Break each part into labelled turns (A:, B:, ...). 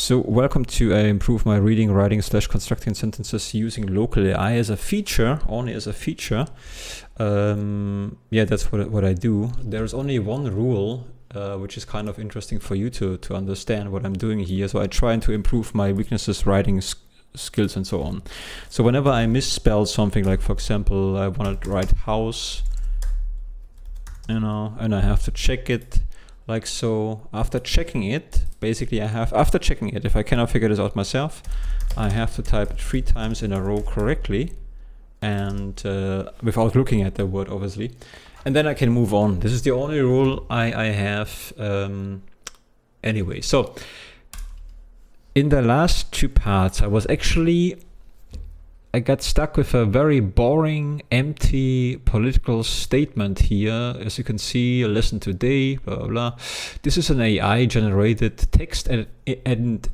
A: So welcome to improve my reading, writing / constructing sentences using local AI as a feature, only as a feature. Yeah, that's what I do. There's only one rule, which is kind of interesting for you to understand what I'm doing here. So I try to improve my weaknesses, writing skills and so on. So whenever I misspell something, like for example, I want to write house, and I have to check it. Like so, after checking it, basically after checking it, if I cannot figure this out myself, I have to type it 3 times in a row correctly, and without looking at the word, obviously. And then I can move on. This is the only rule I have anyway. So, in the last 2 parts, I got stuck with a very boring, empty political statement here. As you can see, a lesson today, blah, blah, blah. This is an AI-generated text, and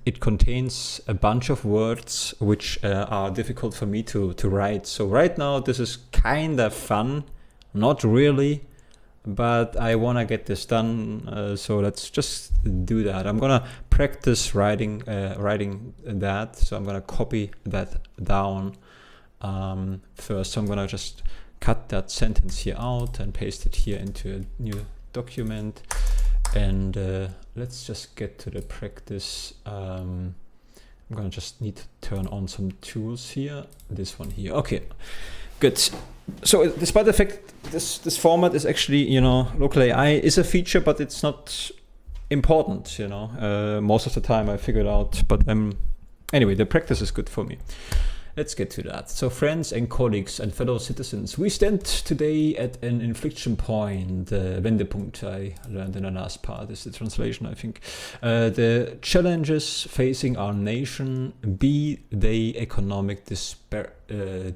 A: it contains a bunch of words which are difficult for me to write. So right now, this is kind of fun. Not really, but I want to get this done. So let's just do that. I'm going to practice writing that. So I'm going to copy that down. First, so I'm gonna just cut that sentence here out and paste it here into a new document, and let's just get to the practice. I'm gonna just need to turn on some tools here. This one here. Okay, good. So despite the fact this format is actually, local AI is a feature, but it's not important, most of the time I figured out, but anyway, the practice is good for me. Let's get to that. So friends and colleagues and fellow citizens, we stand today at an inflection point. Wendepunkt, I learned in the last part, is the translation, I think. The challenges facing our nation, be they economic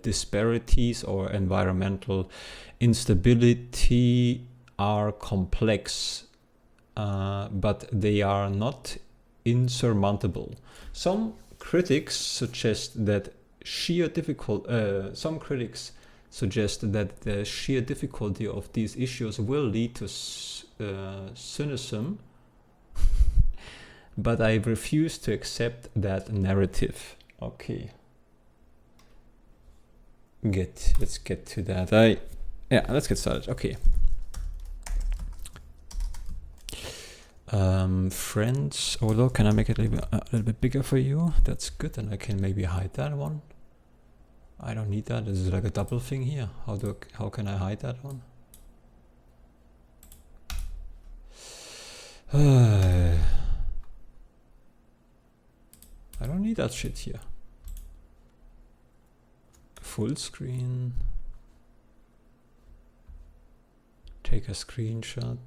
A: disparities or environmental instability, are complex, but they are not insurmountable. Some critics suggest that the sheer difficulty of these issues will lead to cynicism, but I refuse to accept that narrative. Okay. Let's get to that. Let's get started. Okay. Friends, although can I make it a little bit bigger for you? That's good, and I can maybe hide that one. I don't need that. This is like a double thing here. How can I hide that one? I don't need that shit here. Full screen. Take a screenshot.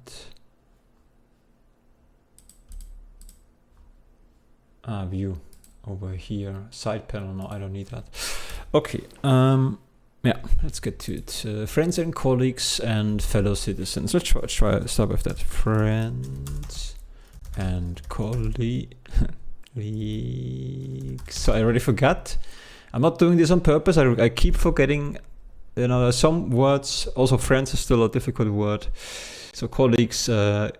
A: View over here. Side panel. No, I don't need that. Okay. Let's get to it. Friends and colleagues and fellow citizens. Let's try start with that. Friends and colleagues. So I already forgot. I'm not doing this on purpose. I keep forgetting. Some words. Also, friends is still a difficult word. So colleagues is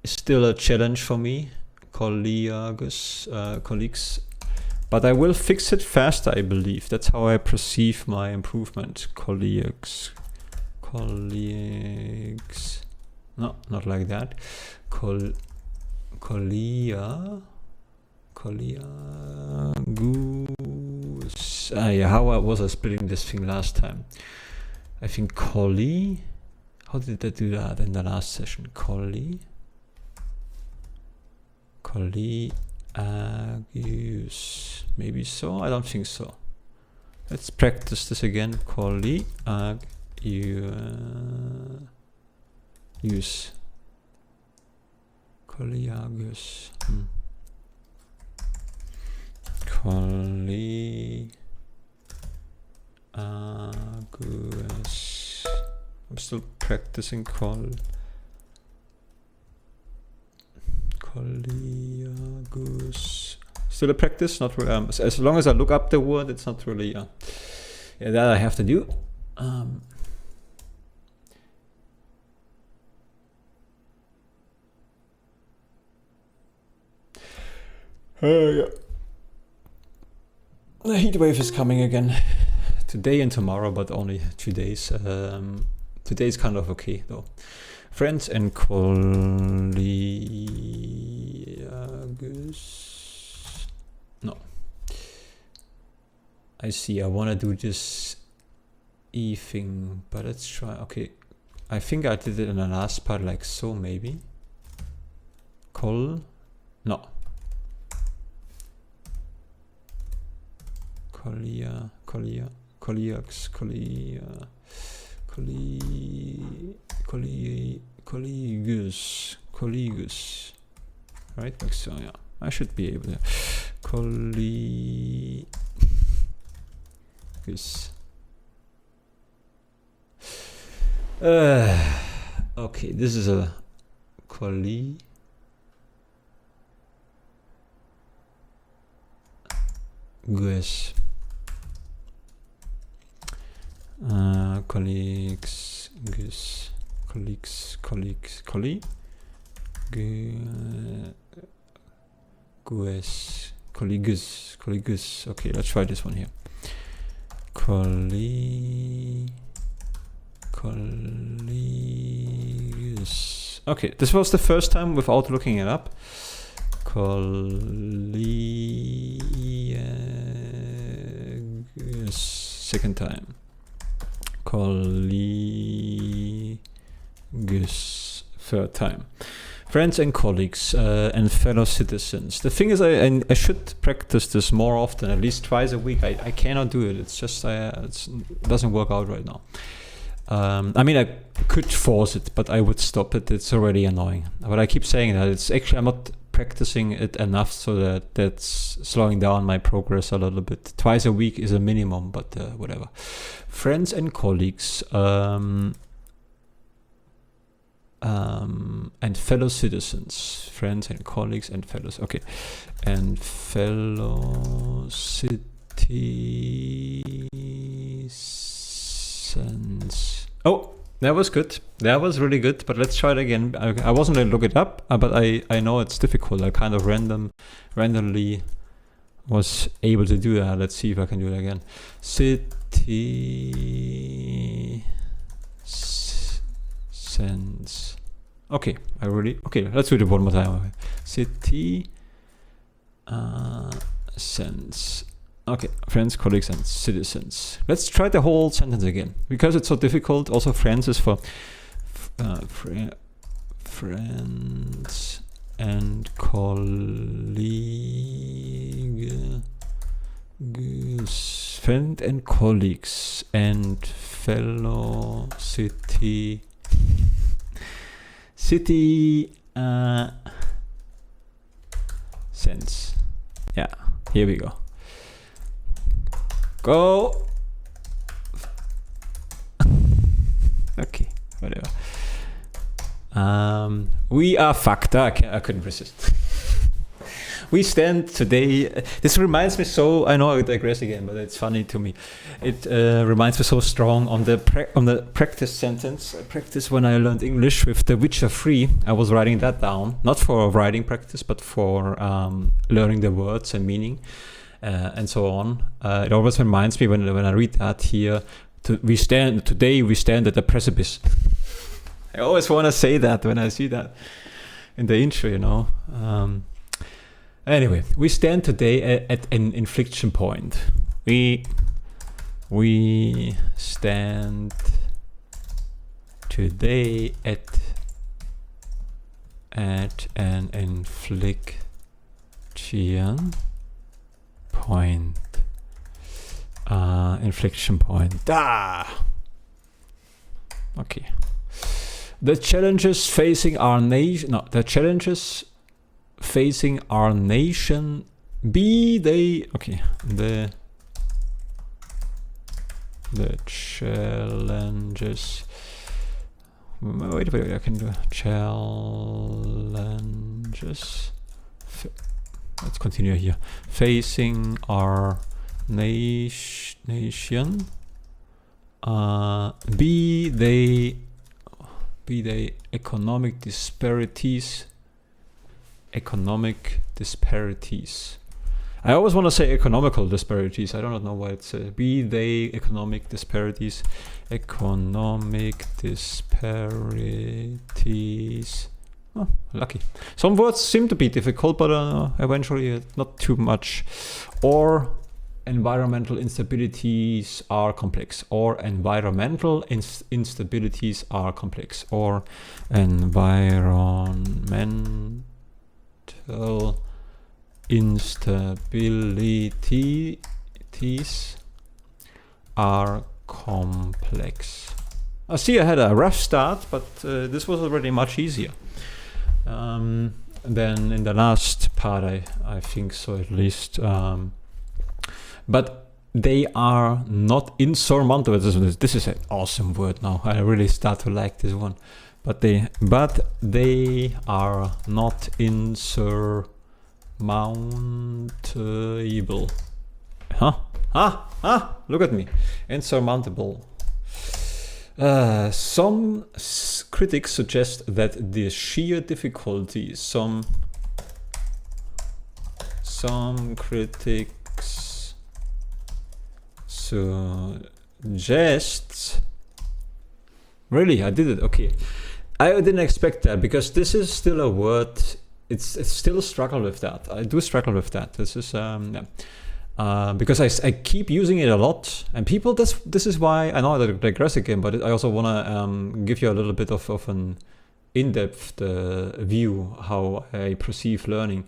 A: still a challenge for me. Colleagues. But I will fix it faster, I believe. That's how I perceive my improvement. Colleagues. No, not like that. Colleagues. How was I splitting this thing last time? I think collie. How did I do that in the last session? Colleagues. Maybe so? I don't think so. Let's practice this again. Colleagues. Colleagues. I'm still practicing colleagues. Still a practice, not really, as long as I look up the word, it's not really that I have to do. Yeah. The heat wave is coming again today and tomorrow, but only 2 days. Today's kind of okay though. Friends and colleagues. No. I see. I want to do this E thing, but let's try. Okay. I think I did it in the last part like so, maybe. No. Colleagues. Right, like so, yeah. I should be able to. Colleagues. Okay, this is a colleague. Colleagues. Okay, let's try this one here. Colleagues. Okay, this was the first time without looking it up. Colleagues. Second time. Colleagues. Third time. Friends and colleagues and fellow citizens. The thing is, I should practice this more often, at least twice a week. I cannot do it. It's just it doesn't work out right now. I mean, I could force it, but I would stop it. It's already annoying. But I keep saying that. It's actually, I'm not practicing it enough so that that's slowing down my progress a little bit. Twice a week is a minimum, but whatever. Friends and colleagues and fellow citizens. Friends and colleagues and fellows. Okay. And fellow citizens. Oh, that was good. That was really good, but let's try it again. I wasn't going to look it up, but I know it's difficult. I kind of randomly was able to do that. Let's see if I can do it again. Citizens. Okay, let's do it one more time. Citizens. Okay, friends, colleagues, and citizens. Let's try the whole sentence again. Because it's so difficult, also friends is for friends and colleagues. Friend and colleagues and fellow citizens. Yeah, here we go. Go. Okay, whatever. We are fucked. I couldn't resist. We stand today. This reminds me so. I know I digress again, but it's funny to me. It reminds me so strong on the practice sentence. I practiced when I learned English with The Witcher 3. I was writing that down, not for writing practice, but for learning the words and meaning. And so on. It always reminds me when I read that here. We stand at the precipice. I always want to say that when I see that in the intro, you know. Anyway, we stand today at an inflection point. We stand today at an inflection point. Inflection point. Okay. The challenges facing our nation. No, the challenges facing our nation. Be they okay? The challenges. Wait. I can do challenges. Let's continue here. Facing our nation. Be they economic disparities. I always want to say economical disparities. I don't know why it's be they economic disparities. Economic disparities. Oh, lucky. Some words seem to be difficult, but eventually not too much. Or environmental instabilities are complex. Or environmental instabilities are complex. Or environmental instabilities are complex. I see I had a rough start, but this was already much easier than in the last part, I think so at least. But they are not insurmountable. This is an awesome word now. I really start to like this one. But they are not insurmountable. Look at me. Insurmountable. Some critics suggest that the sheer difficulty, some critics suggest, really, I did it, okay. I didn't expect that, because this is still a word, it's still a struggle with that. I do struggle with that. This is, because I keep using it a lot, and people, this is why, I know I digress again, but I also want to give you a little bit of an in-depth view how I perceive learning.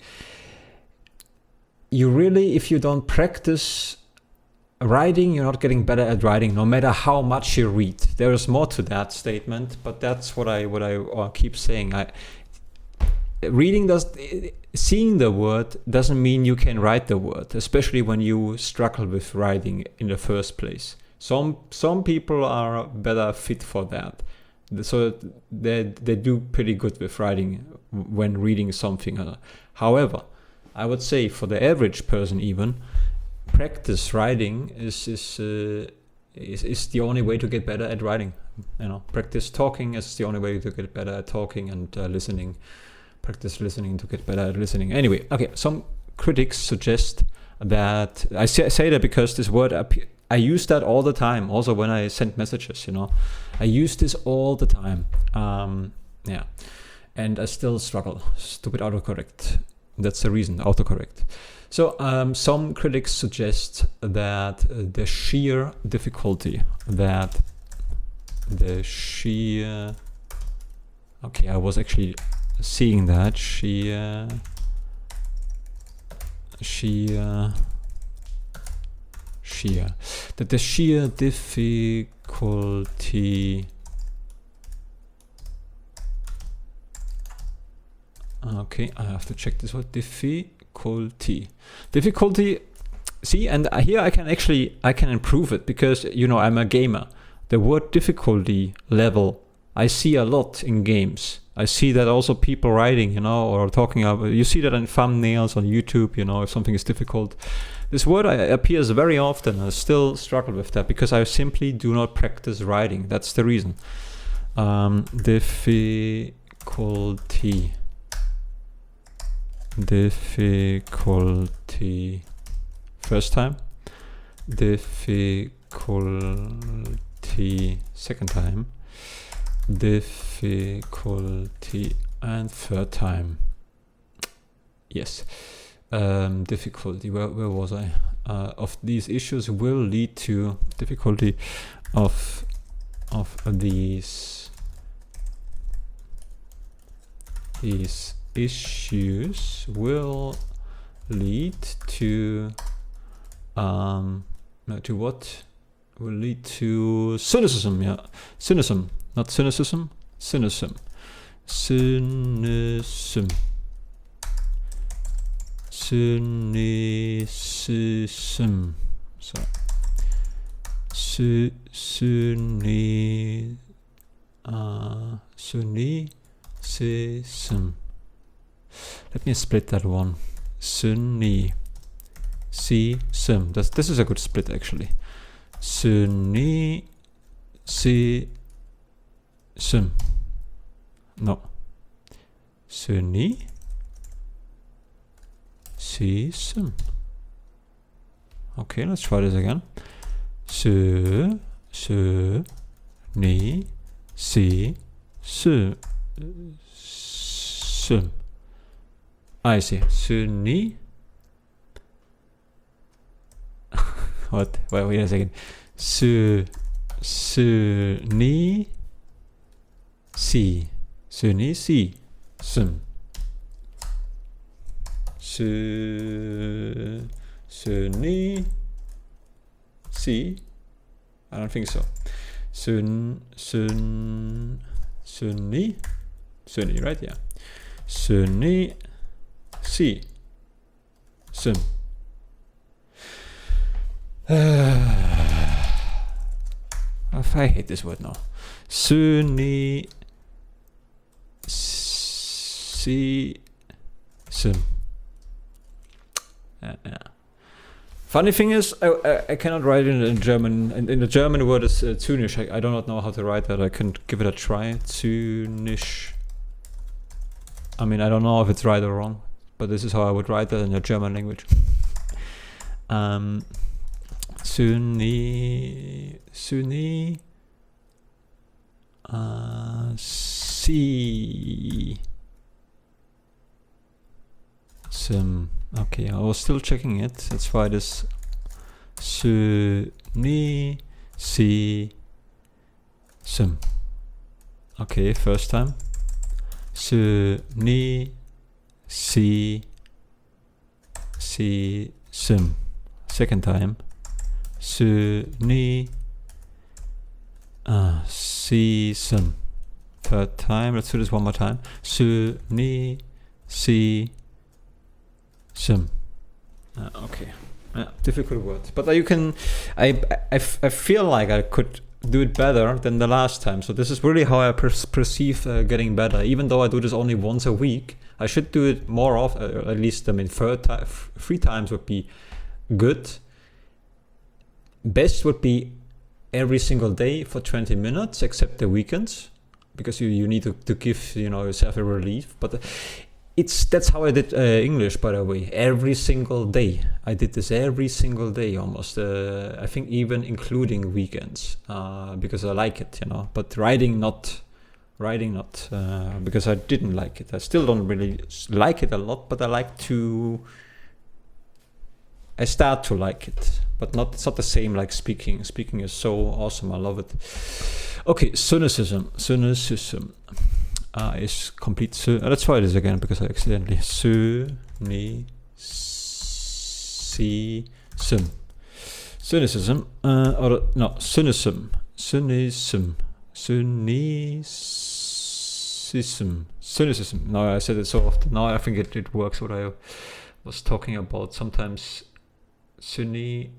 A: You really, if you don't practice writing, you're not getting better at writing, no matter how much you read. There is more to that statement, but that's what I keep saying. Seeing the word doesn't mean you can write the word, especially when you struggle with writing in the first place. Some people are better fit for that, so they do pretty good with writing when reading something. However, I would say for the average person, even practice writing is the only way to get better at writing. Practice talking is the only way to get better at talking, and listening. Practice listening to get better at listening. Anyway, okay, some critics suggest that, I say that because this word, I use that all the time, also when I send messages, I use this all the time. Yeah, and I still struggle. Stupid autocorrect. That's the reason, autocorrect. So some critics suggest that the sheer difficulty, okay, I was actually seeing that sheer that the sheer difficulty, okay, I have to check this word, difficulty, see, and here I can improve it, because I'm a gamer. The word difficulty level I see a lot in games. I see that also people writing, or talking about, you see that in thumbnails on YouTube, if something is difficult. This word appears very often. I still struggle with that because I simply do not practice writing. That's the reason. Difficulty. First time. Difficulty. Second time. Difficulty, and third time. Yes. Difficulty, where was I? Of these issues will lead to difficulty of these issues will lead to what? Will lead to cynicism. Yeah, cynicism. Not cynicism, cynicism. Cynicism. Cynicism. So, cynicism. Let me split that one. Cynicism. This is a good split, actually. Cynicism. No. Cynicism. Okay, let's try this again. Sö, sö, ni, si, sö, sum. I see. Sö, ni. What? Wait a second. Sö, ni, si. Sö, ni, si, sum. Sö, ni, si. I don't think so. Ni, right? Yeah. Ni, si, sum. I hate this word now. Ni, si, sum. Yeah. Funny thing is, I cannot write it in German. In the German word is zynisch. I do not know how to write that. I can give it a try. Zynisch. I mean, I don't know if it's right or wrong, but this is how I would write that in the German language. Si, sim. Okay, I was still checking it. Let's try this. Ni, si, sim. Okay, first time. Ni, si, sim. Second time. Ni, si, sim. Third time. Let's do this one more time. Ni, si, sim. Okay. Difficult word, but you can. I feel like I could do it better than the last time. So this is really how I perceive getting better. Even though I do this only once a week, I should do it more often. At least, I mean, 3 times would be good. Best would be every single day for 20 minutes, except the weekends, because you need to give yourself a relief. But that's how I did English, by the way. Every single day. I did this every single day almost. I think even including weekends, because I like it, But writing not, because I didn't like it. I still don't really like it a lot, but I start to like it, but it's not the same like speaking. Speaking is so awesome. I love it. Okay, cynicism. Is complete. Let's try this again because I accidentally. Cynicism. Cynicism. Or no, cynicism. Cynicism. Now I said it so often. Now I think it works. What I was talking about. Sometimes cynicism.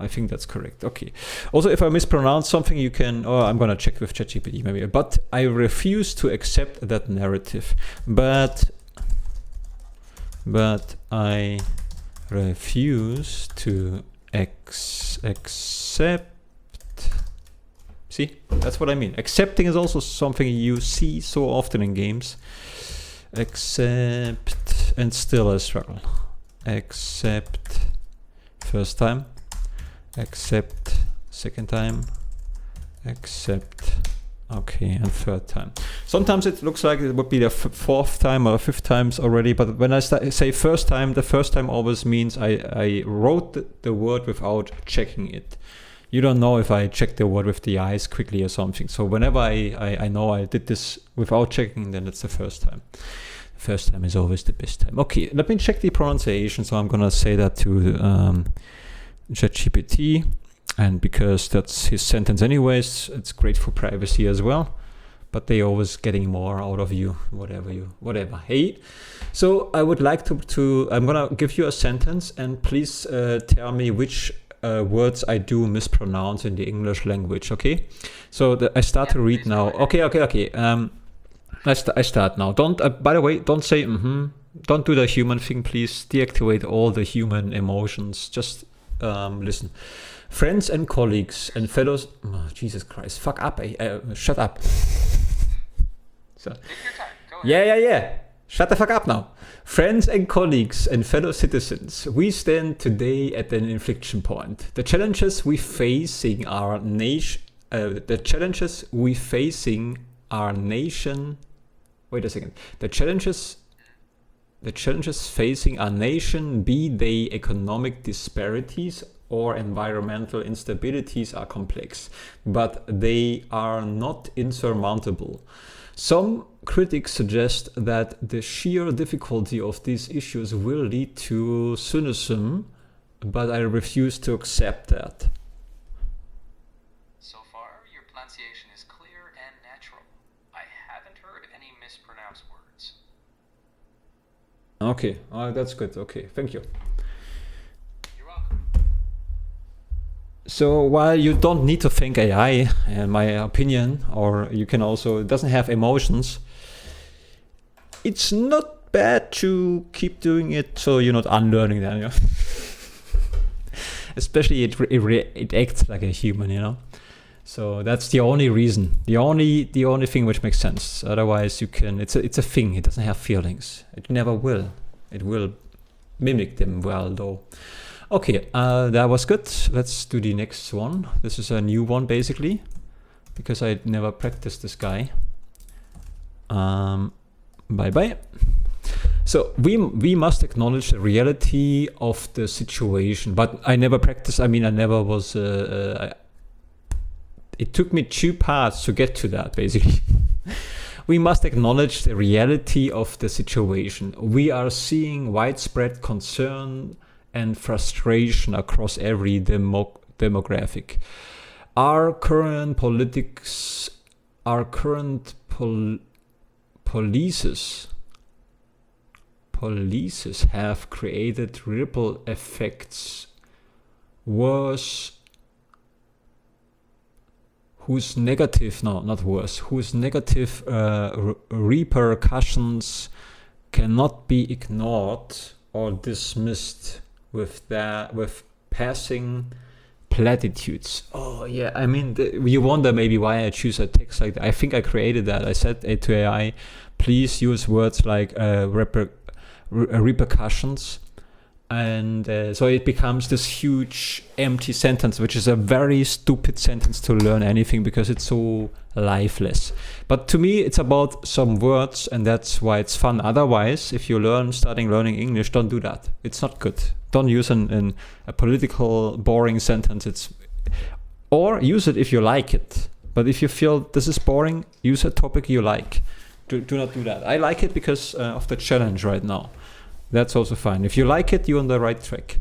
A: I think that's correct. Okay. Also, if I mispronounce something, you can. Oh, I'm gonna check with ChatGPT maybe. But I refuse to accept that narrative. But I refuse to accept. See, that's what I mean. Accepting is also something you see so often in games. Accept, and still I struggle. Accept. First time. Accept, second time, accept, okay, and third time. Sometimes it looks like it would be the 4th time or 5th times already, but when I say first time, the first time always means I wrote the word without checking it. You don't know if I check the word with the eyes quickly or something. So whenever I know I did this without checking, then it's the first time. The first time is always the best time. Okay, let me check the pronunciation. So I'm gonna say that to ChatGPT, and because that's his sentence anyways, it's great for privacy as well, but they always getting more out of you, whatever. Hey, so I would like to I'm gonna give you a sentence, and please tell me which words I do mispronounce in the English language. Okay, so I start to read now. Okay. I start now. Don't by the way, don't say don't do the human thing, please. Deactivate all the human emotions. Just listen. Friends and colleagues and fellows. Oh, Jesus Christ. Fuck up. Shut up. So. Yeah. Shut the fuck up now. Friends and colleagues and fellow citizens, we stand today at an inflection point. The challenges we facing our nation. The challenges we facing our nation. Wait a second. The challenges facing our nation, be they economic disparities or environmental instabilities, are complex, but they are not insurmountable. Some critics suggest that the sheer difficulty of these issues will lead to cynicism, but I refuse to accept that.
B: So far, your pronunciation is clear and natural. I haven't heard any mispronounced words.
A: Okay, that's good. Okay, thank you.
B: You're welcome.
A: So while you don't need to thank AI, in my opinion, or you can also, it doesn't have emotions, it's not bad to keep doing it so you're not unlearning them, you know? Especially it acts like a human, you know? So that's the only reason, the only thing which makes sense. Otherwise you can, it's a thing, it doesn't have feelings. It never will. It will mimic them well though. Okay, that was good. Let's do the next one. This is a new one basically, because I never practiced this guy. Bye. So we must acknowledge the reality of the situation, but I never practiced. I mean, I never was. It took me 2 parts to get to that, basically. We must acknowledge the reality of the situation. We are seeing widespread concern and frustration across every demographic. Our current policies have created ripple effects whose negative repercussions cannot be ignored or dismissed with passing platitudes. Oh yeah, I mean, you wonder maybe why I choose a text like that. I think I created that. I said to AI, please use words like repercussions, and so it becomes this huge empty sentence, which is a very stupid sentence to learn anything because it's so lifeless. But to me, it's about some words, and that's why it's fun. Otherwise, if you starting learning English, don't do that. It's not good. Don't use a political boring sentence. Or use it if you like it. But if you feel this is boring, use a topic you like. Do not do that. I like it because of the challenge right now. That's also fine. If you like it, you're on the right track.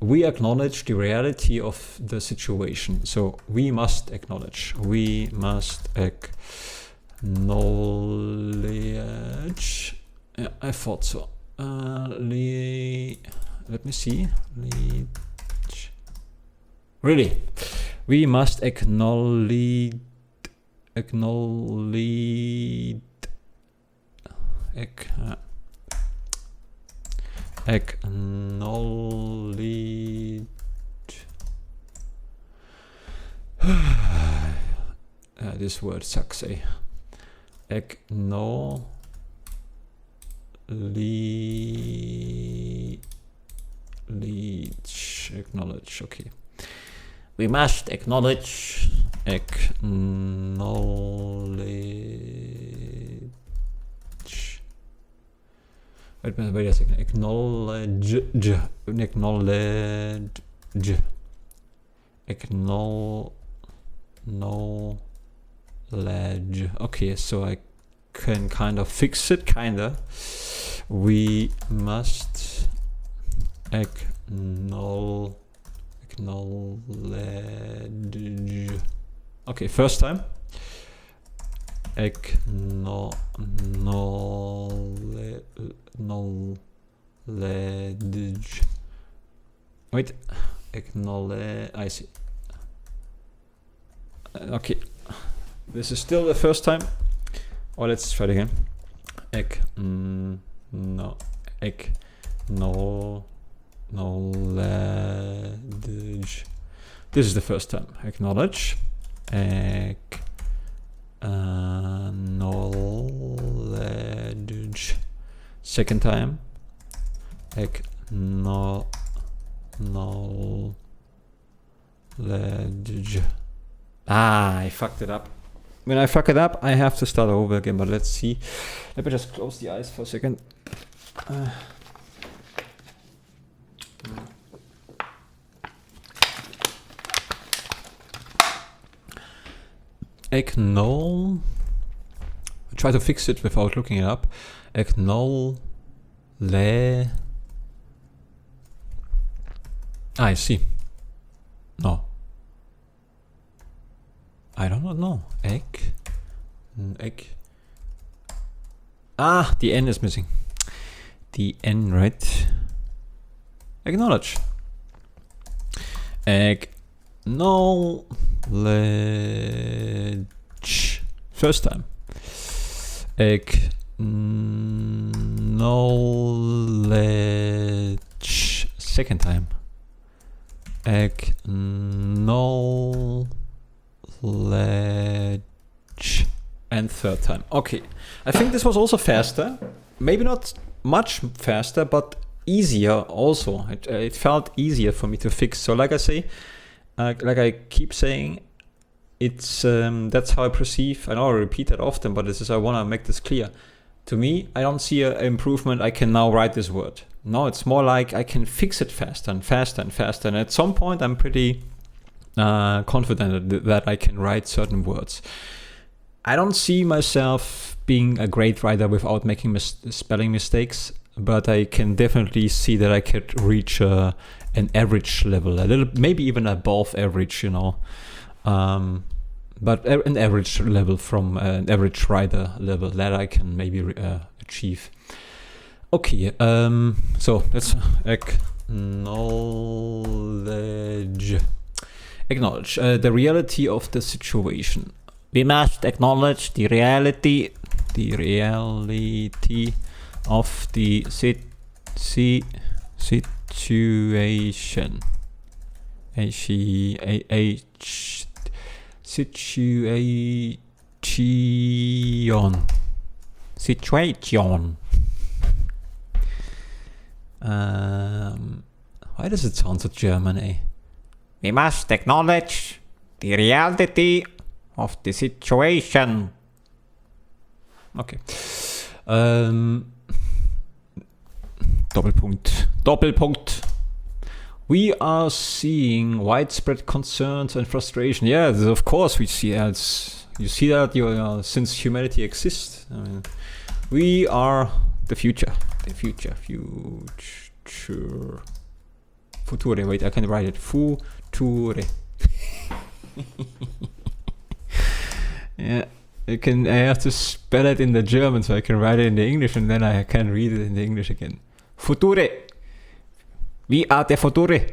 A: We acknowledge the reality of the situation. So we must acknowledge. We must acknowledge. Yeah, I thought so. Let me see. Really, we must acknowledge. Acknowledge. This word sucks, eh? Acknowledge. Okay. We must acknowledge. Wait a second. Acknowledge. Okay, so I can kind of fix it, kinda. We must acknowledge. Okay, first time. Acknowledge. Wait, acknowledge. I see. Okay, this is still the first time. Or let's try it again. Acknowledge. This is the first time. Acknowledge. Acknowledge. Second time. Acknowledge. Ah, I fucked it up. When I fuck it up, I have to start over again, but let's see. Let me just close the eyes for a second. Acknowledge. Try to fix it without looking it up. Acknowledge. I see. No. I don't know. Egg. Ah, the N is missing. The N, right? Acknowledge. Acknowledge. First time. Acknowledge. Second time. Acknowledge. And third time. Okay. I think this was also faster. Maybe not much faster, but easier also. It felt easier for me to fix. So like I say, like I keep saying, it's that's how I perceive. I know I repeat that often, but this is, I want to make this clear. To me, I don't see an improvement. I can now write this word. No, it's more like I can fix it faster and faster and faster. And at some point, I'm pretty confident that I can write certain words. I don't see myself being a great writer without making spelling mistakes, but I can definitely see that I could reach an average level, a little, maybe even above average, you know. But an average level from an average writer level that I can maybe achieve. Okay, so let's acknowledge. Acknowledge the reality of the situation. We must acknowledge the reality of the situation. Situation. Why does it sound so German, eh? We must acknowledge the reality of the situation. Okay. Doppelpunkt. We are seeing widespread concerns and frustration. Yeah, of course we see that. You see that since humanity exists. I mean, we are the future. Future. Future. Wait, I can write it. Future. Yeah, I have to spell it in the German so I can write it in the English, and then I can read it in the English again. Future. We are the future.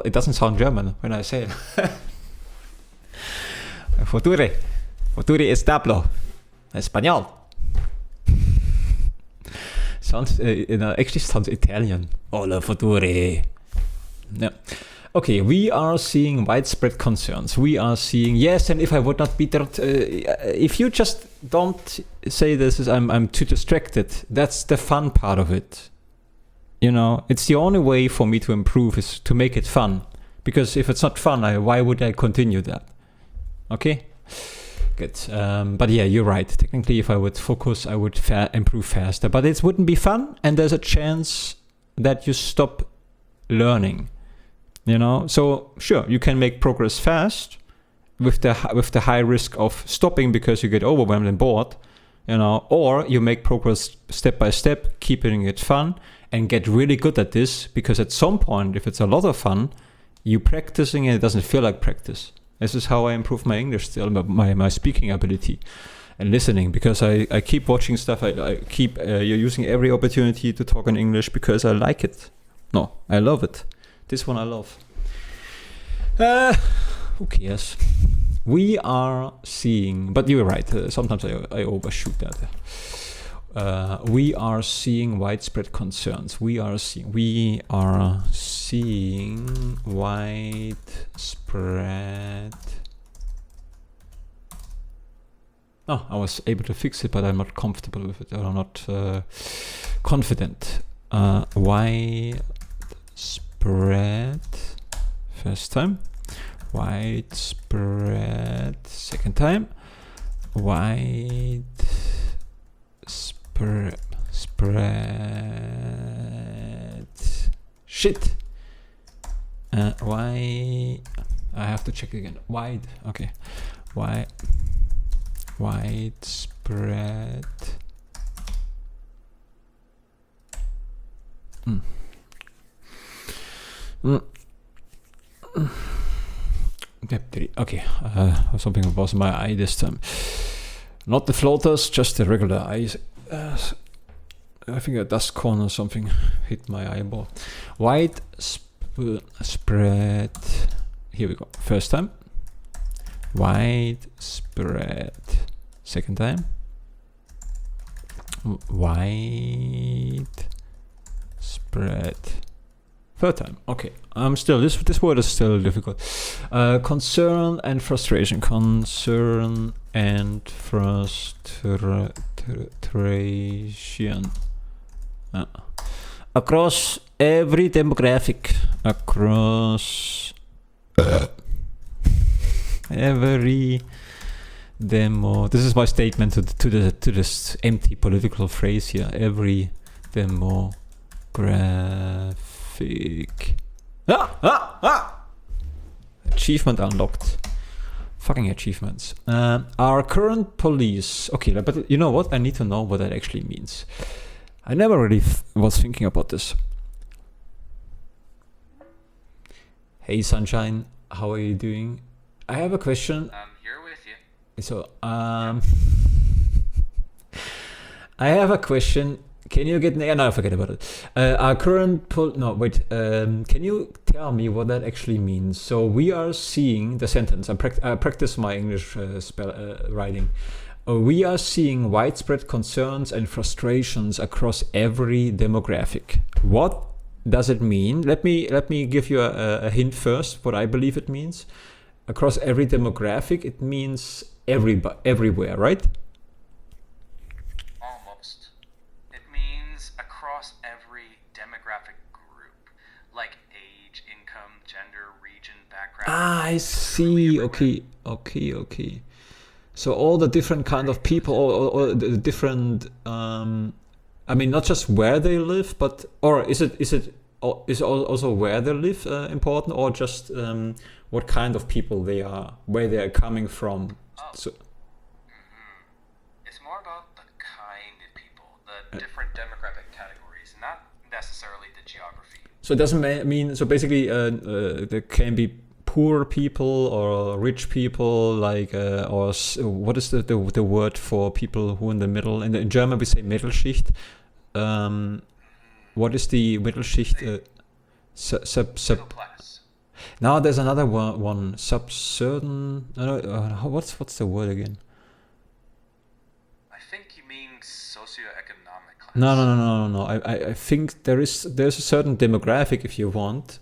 A: It doesn't sound German when I say it. Future. Future establo. Español. Sounds, actually sounds Italian. Hola future. Yeah. Okay, we are seeing widespread concerns. We are seeing, yes, and if I would not be that, if you just don't say this is I'm too distracted, that's the fun part of it. You know, it's the only way for me to improve is to make it fun. Because if it's not fun, why would I continue that? Okay? Good. But yeah, you're right. Technically, if I would focus, I would improve faster. But it wouldn't be fun, and there's a chance that you stop learning. You know? So, sure, you can make progress fast with the high risk of stopping because you get overwhelmed and bored. You know? Or you make progress step by step, keeping it fun, and get really good at this, because at some point, if it's a lot of fun, you practicing and it doesn't feel like practice. This is how I improve my English still, my speaking ability and listening, because I keep watching stuff. I keep using every opportunity to talk in English because I like it. No, I love it. This one I love. Who cares? We are seeing, but you're right, sometimes I overshoot that. We are seeing widespread concerns. We are seeing widespread Oh, I was able to fix it, but I'm not comfortable with it, or I'm not confident. Widespread, first time. Widespread, second time. Widespread, shit. Why? I have to check again. Wide. Okay. Why? Widespread. Okay. Something was in my eye this time. Not the floaters, just the regular eyes. I think a dust cone or something hit my eyeball. Widespread. Here we go. First time. Widespread. Second time. Widespread. Third time. Okay. This word is still difficult. Concern and frustration. Concern and frustration. Across every demographic. Across every demo. This is my statement to this empty political phrase here. Every demographic. Achievement unlocked. Fucking achievements. Our current police. Okay, but you know what? I need to know what that actually means. I never really was thinking about this. Hey Sunshine, how are you doing? I have a question.
B: I'm here with you.
A: So, I have a question. Can you get... No, forget about it. Our current... can you tell me what that actually means? So we are seeing the sentence. I practice my English writing. We are seeing widespread concerns and frustrations across every demographic. What does it mean? Let me give you a hint first, what I believe it means. Across every demographic, it means everywhere, right?
B: Almost. It means across every demographic group, like age, income, gender, region, background.
A: I see. Okay. So all the different kind of people, or the different. I mean, not just where they live, but is also where they live important, or just what kind of people they are, where they are coming from? So.
B: It's more about the kind of people, the different demographic categories, not necessarily the geography.
A: So it doesn't mean, so basically there can be poor people or rich people, like, or what is the word for people who in the middle? In German we say Mittelschicht. What is the Mittelschicht?
B: Middle class.
A: Now there's another one. Subcertain. What's the word again?
B: I think you mean socioeconomic class.
A: No. I think there's a certain demographic, if you want,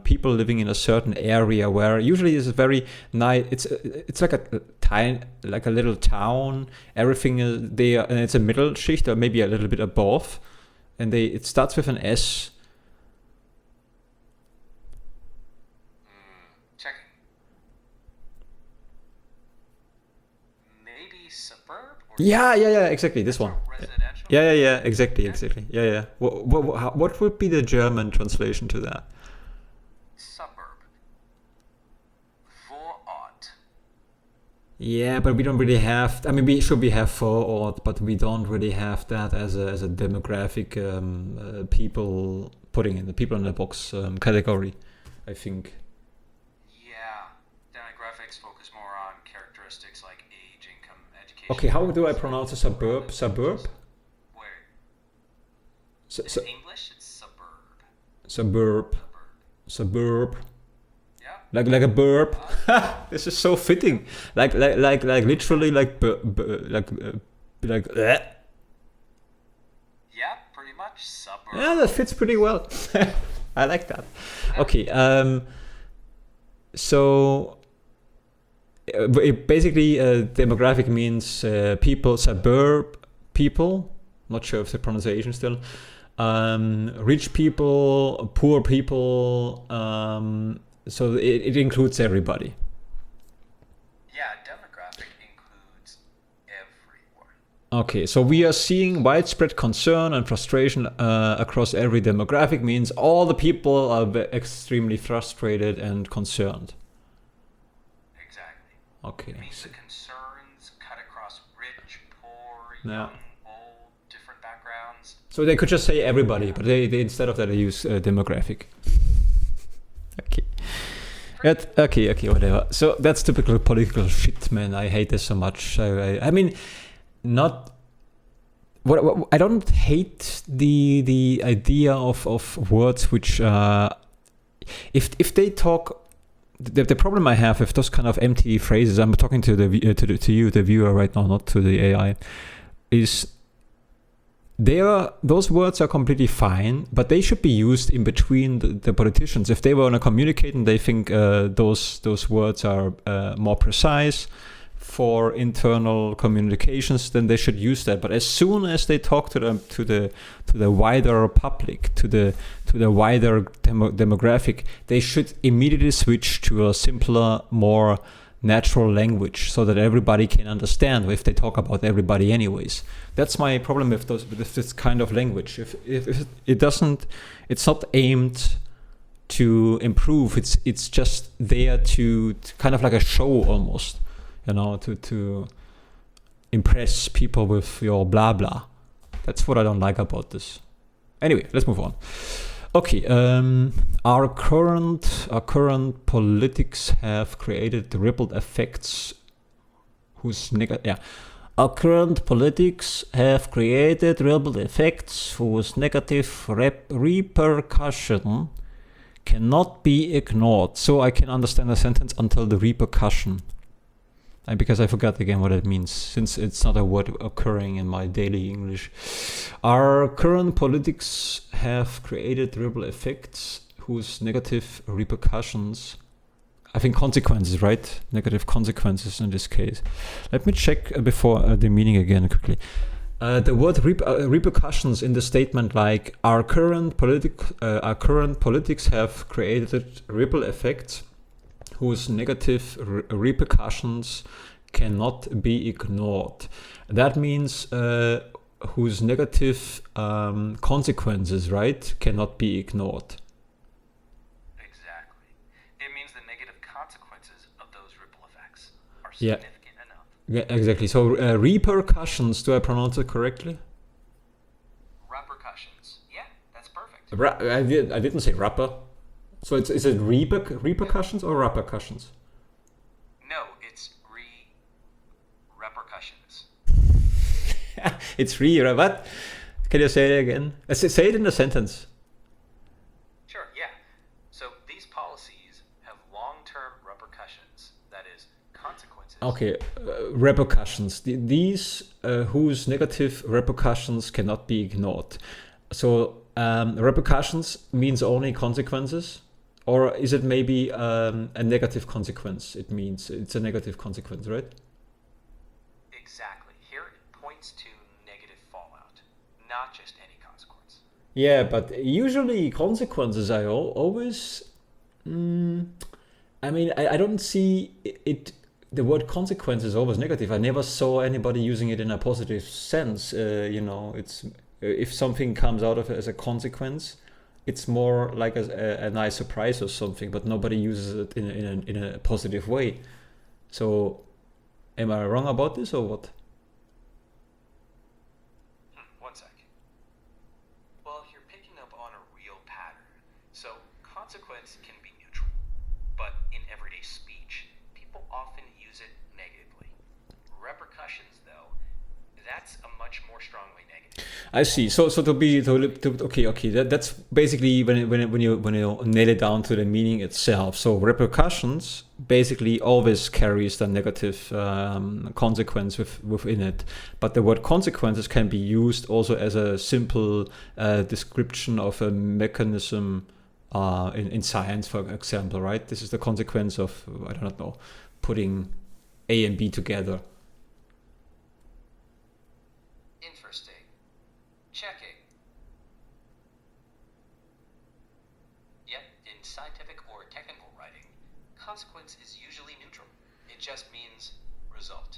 A: people living in a certain area where usually is very nice. It's like like a little town. Everything is there, and it's a middle shift or maybe a little bit above, and it starts with an S.
B: Checking. Maybe suburb? Or
A: Yeah, exactly. This one.
B: Residential?
A: Yeah, exactly. Yeah. What would be the German translation to that?
B: Suburb. Vorort.
A: Yeah, but we don't really have. I mean, we have Vorort, but we don't really have that as a demographic people putting in the people in the box category, I think.
B: Yeah. Demographics focus more on characteristics like age, income, education.
A: Okay, how do I pronounce a suburb? Suburb?
B: Where?
A: In
B: English, it's suburb.
A: Suburb.
B: Yeah.
A: Like a burp. This is so fitting. Like literally like
B: Yeah, pretty much. Suburb.
A: Yeah, that fits pretty well. I like that. Okay. So basically, demographic means people, suburb people. Not sure if the pronunciation still. Rich people, poor people. So it includes everybody.
B: Yeah, demographic includes everyone.
A: Okay, so we are seeing widespread concern and frustration across every demographic. Means all the people are extremely frustrated and concerned.
B: Exactly.
A: Okay.
B: It means the concerns cut across rich, poor,
A: Yeah.
B: young, old, different backgrounds.
A: So they could just say everybody, but they instead of that they use demographic. Okay. Okay, whatever. So that's typical political shit, man. I hate this so much. I mean, not. What I don't hate the idea of words which if they talk. The problem I have with those kind of empty phrases, I'm talking to to you, the viewer, right now, not to the AI, is those words are completely fine, but they should be used in between the politicians. If they want to communicate and they think those words are more precise for internal communications, then they should use that. But as soon as they talk to the wider public, to the wider demographic, they should immediately switch to a simpler, more natural language, so that everybody can understand if they talk about everybody anyways. That's my problem with this kind of language. If it doesn't, it's not aimed to improve. It's just there to kind of like a show almost, to impress people with your blah blah. That's what I don't like about this. Anyway, let's move on. Okay, our current politics have created ripple effects Our current politics have created ripple effects whose negative repercussion cannot be ignored. So I can understand the sentence until the repercussion. And because I forgot again what it means, since it's not a word occurring in my daily English. Our current politics have created ripple effects whose negative repercussions, I think consequences, right? Negative consequences in this case. Let me check before the meaning again quickly. The word repercussions in the statement, like our current politics have created ripple effects whose negative repercussions cannot be ignored. That means whose negative consequences, right, cannot be ignored.
B: Exactly. It means the negative consequences of those ripple effects are significant enough.
A: Yeah, exactly. So repercussions, do I pronounce it correctly?
B: Repercussions. Yeah, that's perfect.
A: I didn't say rapper. So is it repercussions or repercussions?
B: No, it's repercussions.
A: It's what? Can you say it again? Say it in a sentence.
B: Sure, yeah. So these policies have long-term repercussions, that is, consequences.
A: Okay, repercussions. These whose negative repercussions cannot be ignored. So repercussions means only consequences? Or is it maybe a negative consequence? It means it's a negative consequence, right?
B: Exactly. Here it points to negative fallout, not just any consequence.
A: Yeah, but usually consequences are always... I don't see it... The word consequence is always negative. I never saw anybody using it in a positive sense. It's if something comes out of it as a consequence, it's more like a nice surprise or something, but nobody uses it in a positive way. So, am I wrong about this or what?
B: One sec. Well, you're picking up on a real pattern. So, consequence can be neutral, but in everyday speech, people often use it negatively. Repercussions, though, that's a much more strongly negative.
A: I see. So okay. That's basically when you nail it down to the meaning itself. So repercussions basically always carries the negative consequence within it. But the word consequences can be used also as a simple description of a mechanism in science, for example. Right? This is the consequence of, I don't know, putting A and B together.
B: Interesting. Checking. Yep, in scientific or technical writing, consequence is usually neutral. It just means result.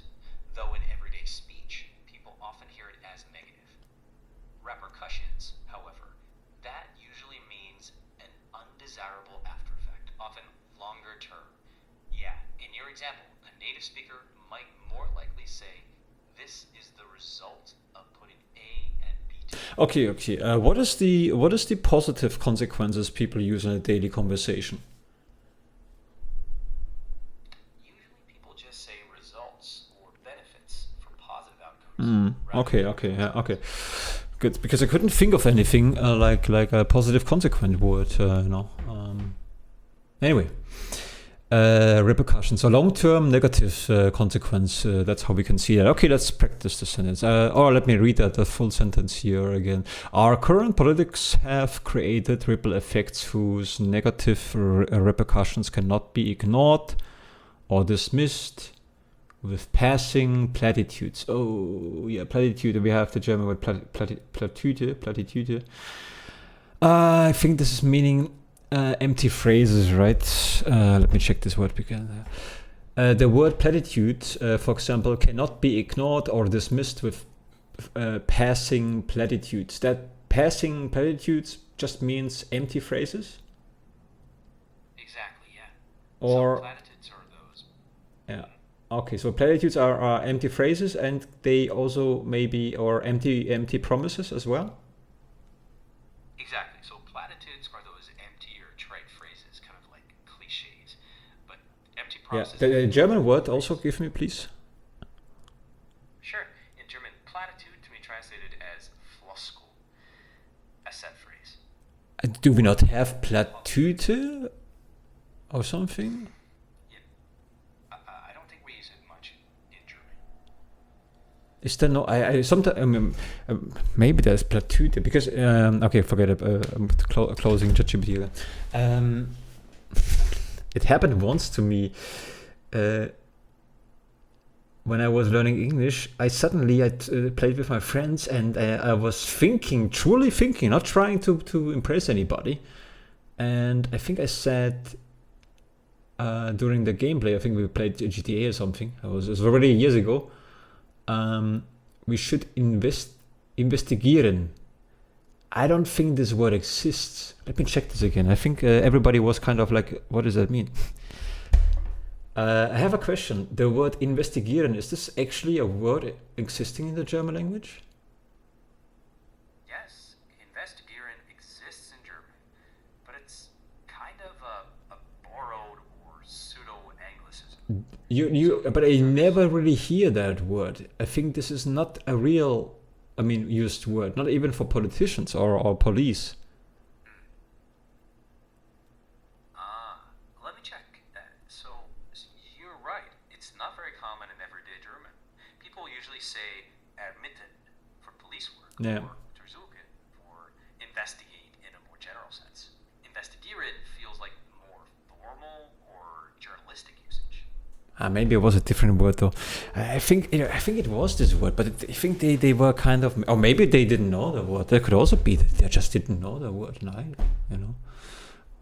B: Though in everyday speech, people often hear it as negative. Repercussions, however, that usually means an undesirable after effect, often longer term. Yeah, in your example, a native speaker might more likely say, this is the result of putting A and B together.
A: Okay. What is the positive consequences people use in a daily conversation?
B: Usually people just say results or benefits from positive outcomes.
A: Okay. Good, because I couldn't think of anything like a positive consequent word. Anyway. Repercussions, a long-term negative consequence. That's how we can see that. Okay, let's practice the sentence. Or let me read the full sentence here again. Our current politics have created ripple effects whose negative repercussions cannot be ignored or dismissed with passing platitudes. Oh, yeah, platitude. We have the German word platitude. I think this is meaning empty phrases, right? Let me check this word again. The word platitude, for example, cannot be ignored or dismissed with passing platitudes. That passing platitudes just means empty phrases?
B: Exactly, yeah.
A: Or
B: Some platitudes are those.
A: yeah. Okay, so platitudes are empty phrases, and they also maybe are empty promises as well?
B: Exactly. So platitudes are those empty or trite phrases, kind of like cliches. But empty
A: Yeah.
B: promises.
A: The German word also give me, please.
B: Sure. In German, platitude can be translated as Floskel, a set phrase.
A: Do we not have Platüte or something?
B: Yeah. I don't think we use it much in German.
A: Is there no? I sometimes maybe there's Platüte because okay, forget it. I'm closing ChatGPT. It happened once to me. When I was learning English, I played with my friends, and I was truly thinking, not trying to impress anybody. And I think I said during the gameplay, I think we played GTA or something. It was already years ago. We should investigieren. I don't think this word exists. Let me check this again. I think everybody was kind of like, what does that mean? I have a question. The word investigieren, is this actually a word existing in the German language?
B: Yes, investigieren exists in German, but it's kind of a borrowed or pseudo-Anglicism.
A: But I never really hear that word. I think this is not a real, used word, not even for politicians or police.
B: Let me check. So you're right. It's not very common in everyday German. People usually say ermitteln for police work,
A: Yeah.
B: or untersuchen for investigate in a more general sense. Investigieren feels like more formal or journalistic usage.
A: Maybe it was a different word though. I think it was this word, but I think they were kind of, or maybe they didn't know the word. That could also be that they just didn't know the word.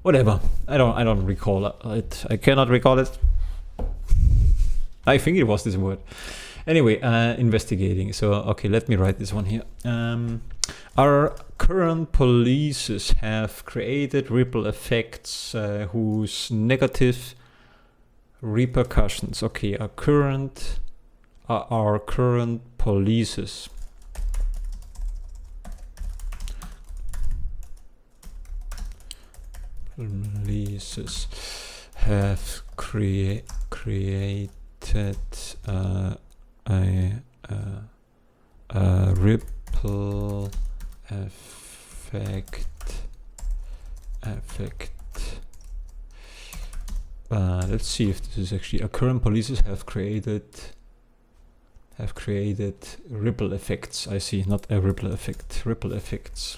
A: Whatever. I don't recall it. I cannot recall it. I think it was this word. Anyway, investigating. So okay, let me write this one here. Our current policies have created ripple effects whose negative repercussions. Okay, our current policies. Policies have created a ripple effect. Let's see if this is actually current policies have created ripple effects. I see, not a ripple effect. Ripple effects.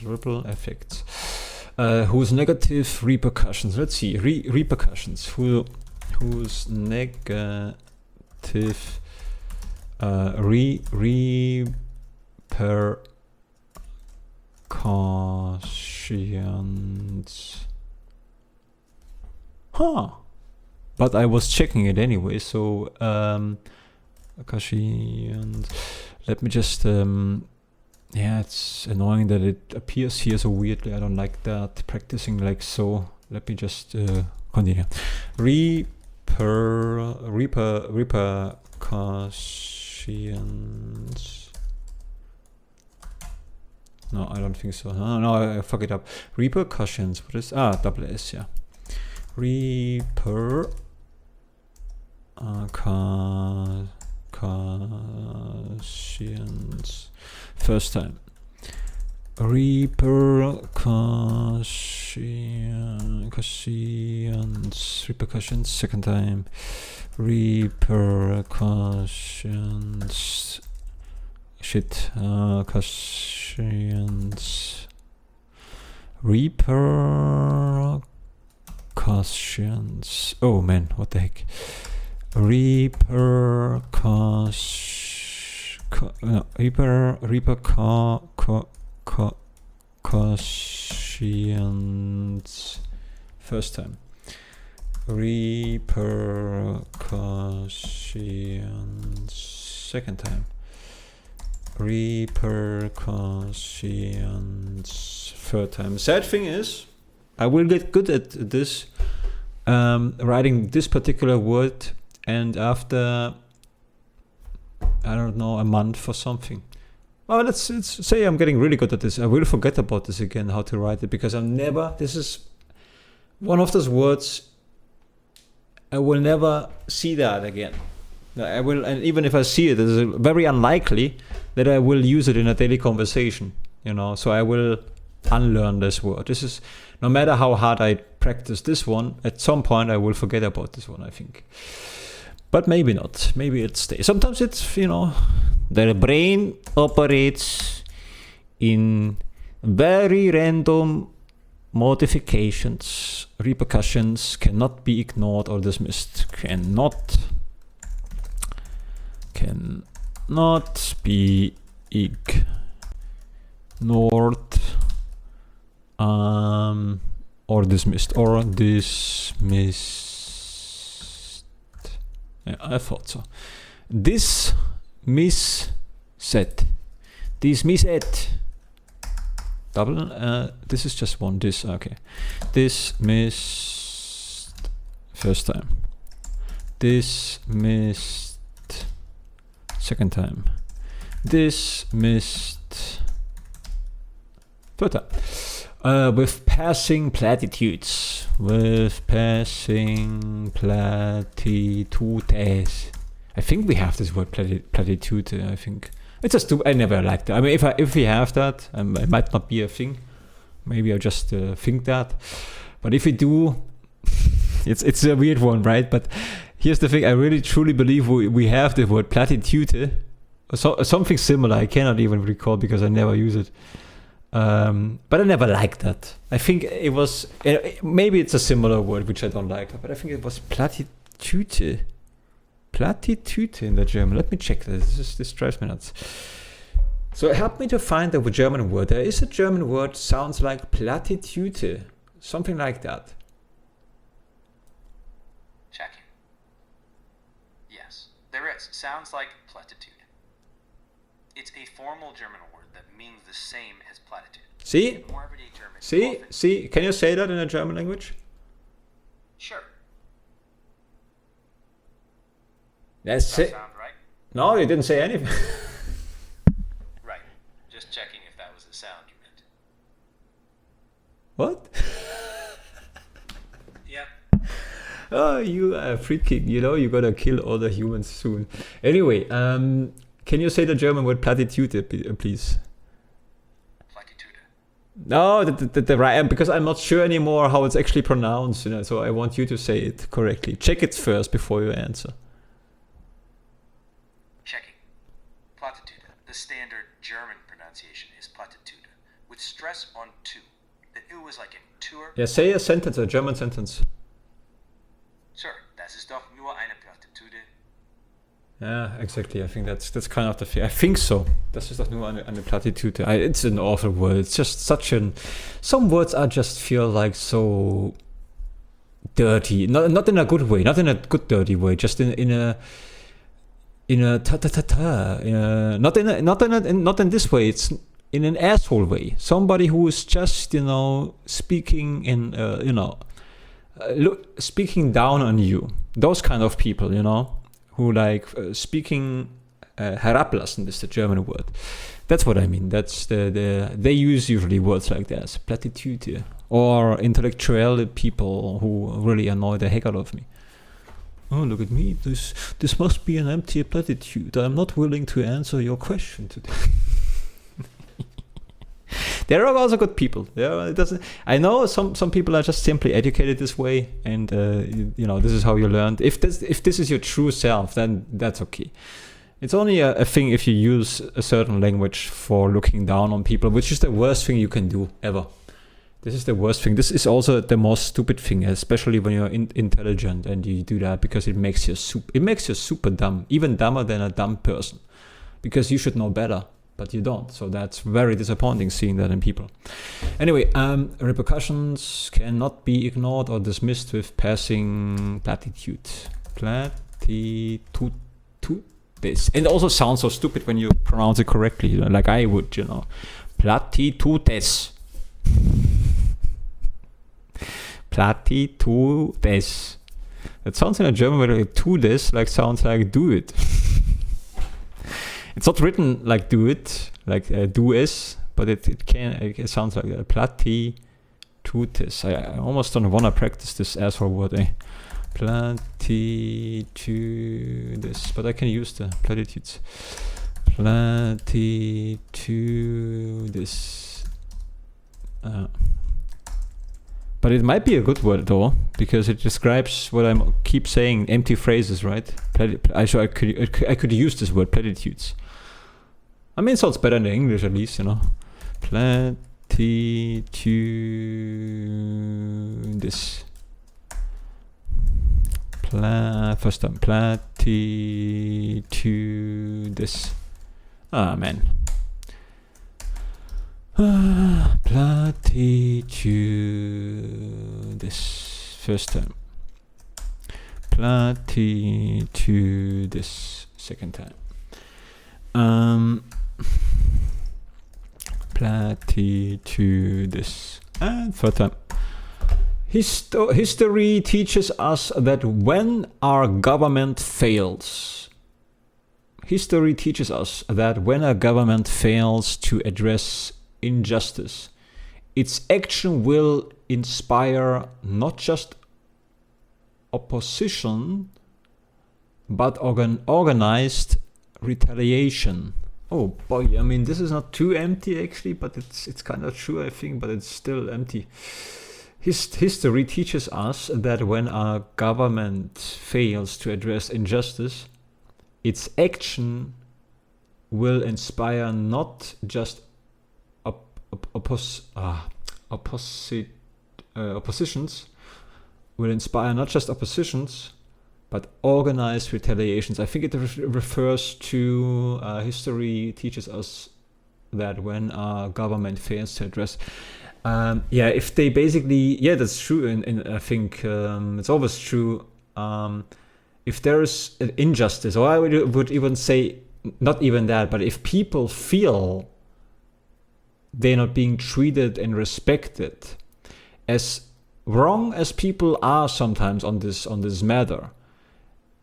A: Whose negative repercussions. Let's see, repercussions. Whose negative positive repercussions. Huh. But I was checking it anyway, so repercussions. Let me just yeah, it's annoying that it appears here so weirdly. I don't like that, practicing like so. Let me just continue. Repercussions. No, I don't think so. No, I fuck it up. Repercussions. What is double S? Yeah. Repercussions. First time. Repercussions. Second time. Repercussions. Shit. Repercussions. Repercussions. Oh man, what the heck? Repercussions. First time. Repercussions. Second time. Repercussions. Third time. Sad thing is, I will get good at this, writing this particular word, and after, I don't know, a month or something. Oh, let's say I'm getting really good at this. I will forget about this again, how to write it, because this is one of those words, I will never see that again. I will, and even if I see it, it's very unlikely that I will use it in a daily conversation, so I will unlearn this word. This is, no matter how hard I practice this one, at some point I will forget about this one, I think. But maybe not. Maybe it stays. Sometimes it's, the brain operates in very random modifications. Repercussions cannot be ignored or dismissed. Cannot be ignored or dismissed. Yeah, I thought so. Dismissed. Double. This is just one. Okay. Dismissed. First time. Dismissed. Second time. Dismissed. Third time. With passing platitudes. Platitudes. I think we have this word platitude. I think it's just I never liked it. I mean, if we have that, it might not be a thing. Maybe I just think that. But if we do, it's a weird one, right? But here's the thing: I really truly believe we have the word platitude, something similar. I cannot even recall because I never use it. But I never liked that. I think it was, maybe it's a similar word which I don't like, but I think it was platitude. Platitude in the German. Let me check this. This drives me nuts. So help me to find the German word. There is a German word sounds like platitude, something like that.
B: Checking. Yes, there is. Sounds like platitude. It's a formal German word that means the same as platitude.
A: See?
B: More everyday German.
A: See? Can you say that in a German language?
B: Sure.
A: Does
B: that sound right?
A: No, you didn't say anything.
B: Right. Just checking if that was the sound you meant.
A: What?
B: Yeah.
A: Oh, you are freaking, you're gonna kill all the humans soon. Anyway, can you say the German word platitude, please?
B: Platitude.
A: No, the right, because I'm not sure anymore how it's actually pronounced, so I want you to say it correctly. Check it first before you answer.
B: Checking. Platitude. The standard German pronunciation is platitude, with stress on tu. The u is like in Tour.
A: Yeah, say a sentence, a German sentence.
B: Sir, das ist doch nur eine Platitude.
A: Yeah, exactly. I think that's kind of the thing. I think so. Das ist doch nur eine Plattitüde. It's an awful word. It's just some words I just feel like so dirty. Not in a good way. Not in a good dirty way. Just in a ta ta ta ta. Not in this way. It's in an asshole way. Somebody who is just speaking in speaking down on you. Those kind of people, who like speaking herablassen is the German word. That's what I mean. That's they use usually words like that, platitude, or intellectual people who really annoy the heck out of me. Oh, look at me! This must be an empty platitude. I'm not willing to answer your question today. There are also good people. I know some people are just simply educated this way, and this is how you learned. If this is your true self, then that's okay. It's only a thing if you use a certain language for looking down on people, which is the worst thing you can do ever. This is the worst thing. This is also the most stupid thing, especially when you're intelligent and you do that, because it makes you super dumb, even dumber than a dumb person, because you should know better. But you don't, so that's very disappointing seeing that in people. Anyway, repercussions cannot be ignored or dismissed with passing platitude. Platitude. This. And it also sounds so stupid when you pronounce it correctly, like I would, Platitudes. Platitudes. It sounds in a German way like to this, like sounds like do it. It's not written like do it, like do is, but it sounds like platitudes. I almost don't want to practice this asshole word, Platitudes, but I can use the platitudes. Platitudes. But it might be a good word though, because it describes what I keep saying, empty phrases, right? I could use this word, platitudes. I mean, it sounds better in English at least, Platitudes. First time, platitudes. Ah, man. Platitudes. First time. Platitudes. Second time. Platitudes. And third time. History teaches us that when our government fails, to address injustice, its action will inspire not just opposition, but organized retaliation. Oh boy, I mean, this is not too empty actually, but it's kind of true, I think, but it's still empty. History teaches us that when our government fails to address injustice, its action will inspire not just oppositions, but organized retaliations. I think it refers to history teaches us that when our government fails to address, if they basically, that's true. And I think it's always true. If there is an injustice, or I would even say not even that, but if people feel they're not being treated and respected, as wrong as people are sometimes on this matter,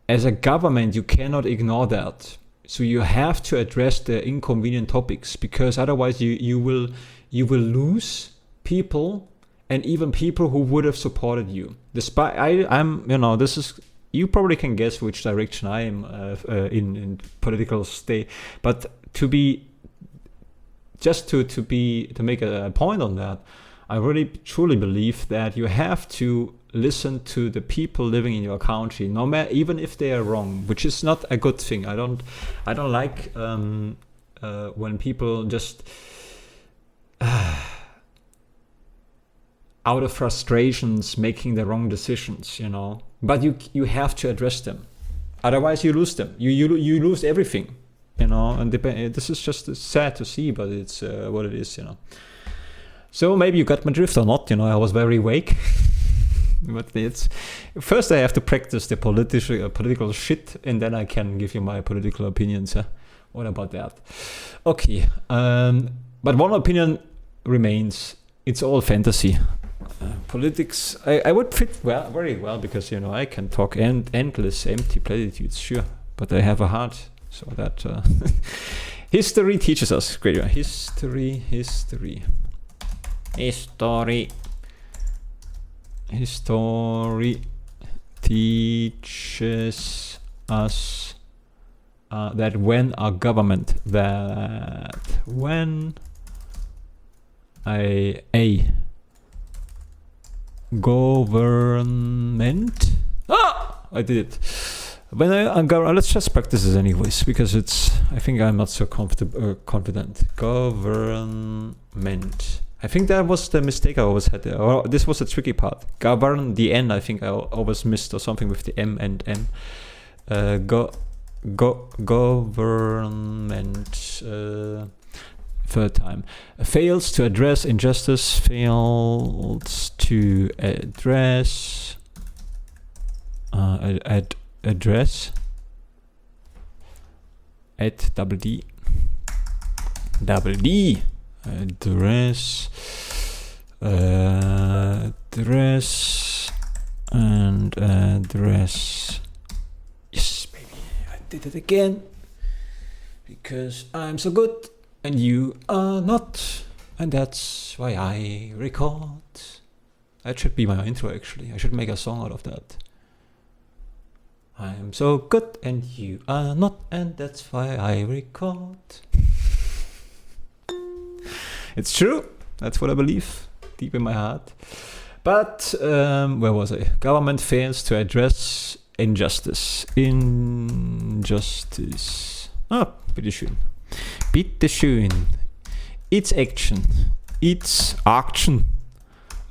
A: as a government you cannot ignore that. So you have to address the inconvenient topics, because otherwise you will lose people, and even people who would have supported you. Despite this is, you probably can guess which direction I am in political state, but to make a point on that, I really truly believe that you have to listen to the people living in your country, no matter, even if they are wrong, which is not a good thing. I don't like when people just out of frustrations making the wrong decisions, but you have to address them. Otherwise, you lose them. You lose everything, you know. And this is just sad to see, but it's what it is, you know. So maybe you got my drift or not, you know. I was very vague. But it's first I have to practice the political shit, and then I can give you my political opinions. What about that? Okay, but one opinion remains: it's all fantasy. Politics, I would fit very well, because, you know, I can talk endless empty platitudes, sure, but I have a heart, so that history teaches us. Great, history teaches us that when a government, government, I did it. Let's just practice this anyways, because I think I'm not so confident. Government. I think that was the mistake I always had. Or this was the tricky part. Govern, the N, I think I always missed, or something with the M and M. Government. Third time. Fails to address injustice. Fails to address. Address. Double D. Address and address. Yes, baby, I did it again, because I'm so good and you are not, and that's why I record. That should be my intro, actually. I should make a song out of that. I'm so good and you are not, and that's why I record. It's true. That's what I believe deep in my heart. But where was I? Government fails to address injustice. Injustice. Bitteschön. Bitteschön. Its action. Its action.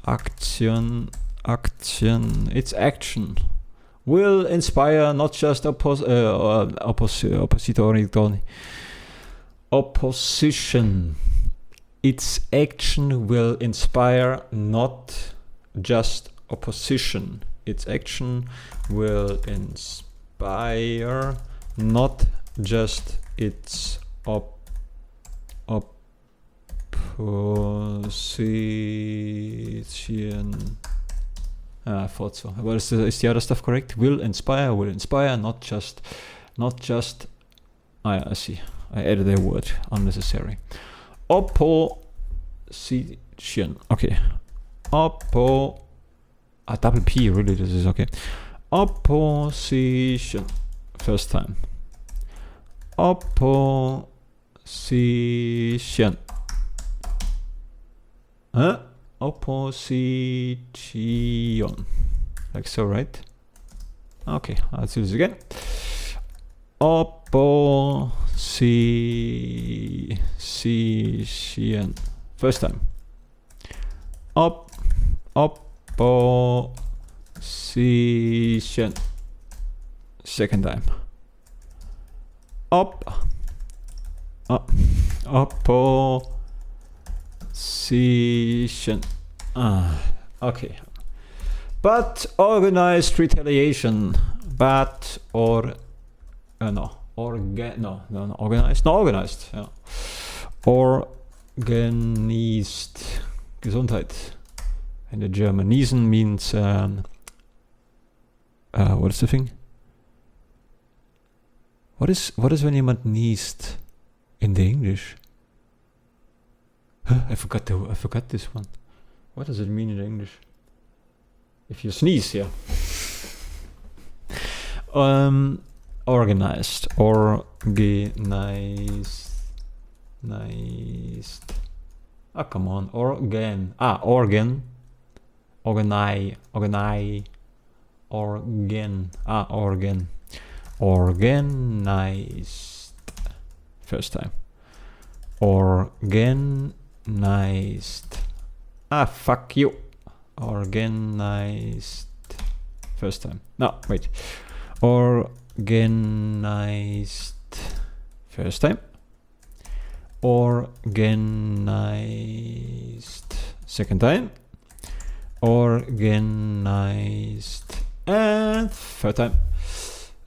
A: Action. Its action will inspire not just opposition. Its action will inspire not just opposition. Its action will inspire not just its opposition. I thought so. Well, is the other stuff correct? Will inspire, not just. I see. I added a word, unnecessary. Opposition. Okay. Double P, really, this is okay. Opposition. First time. Opposition. Opposition. Like so, right? Okay, let's do this again. Opposition. First time. Opposition. Second time. Opposition. Okay. But organized retaliation. Organized. Yeah. Organized. Gesundheit. In the German. Niesen means what is the thing? What is when jemand niest in the English? I forgot this one. What does it mean in English? If you sneeze, yeah. Organized. Come on. Organ. Organ. Organize. Organ. Organ. Organized. First time. Organized. Fuck you. Organized. First time. No, wait. organized first time, organized second time, organized and third time.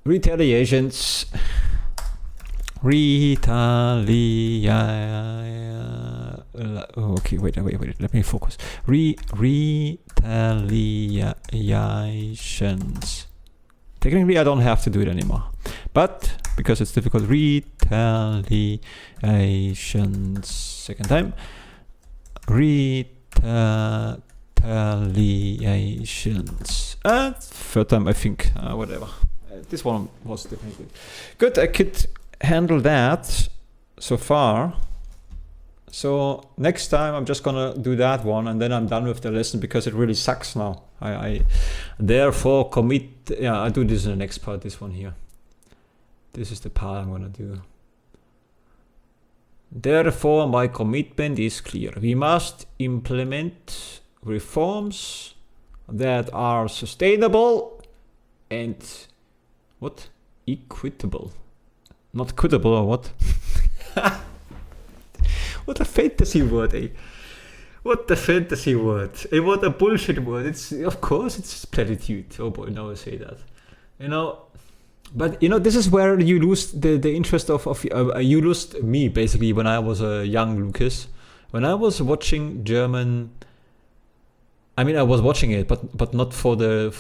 A: Retaliations. Okay, wait, let me focus. Retaliations. Technically, I don't have to do it anymore, but because it's difficult, retaliations second time, retaliations, and third time, I think, whatever. This one was definitely good. I could handle that so far. So next time I'm just gonna do that one, and then I'm done with the lesson because it really sucks now. I therefore commit. Yeah, I'll do this in the next part. This one here. This is the part I'm gonna do. Therefore, my commitment is clear. We must implement reforms that are sustainable and what? Equitable. Not quittable or what? What a fantasy word, eh? What a fantasy word. What a bullshit word. It's, of course, it's platitude. Oh boy, now I say that. But this is where you lose the interest of you lost me, basically, when I was a young Lucas. When I was watching German, I mean, I was watching it, but not for the.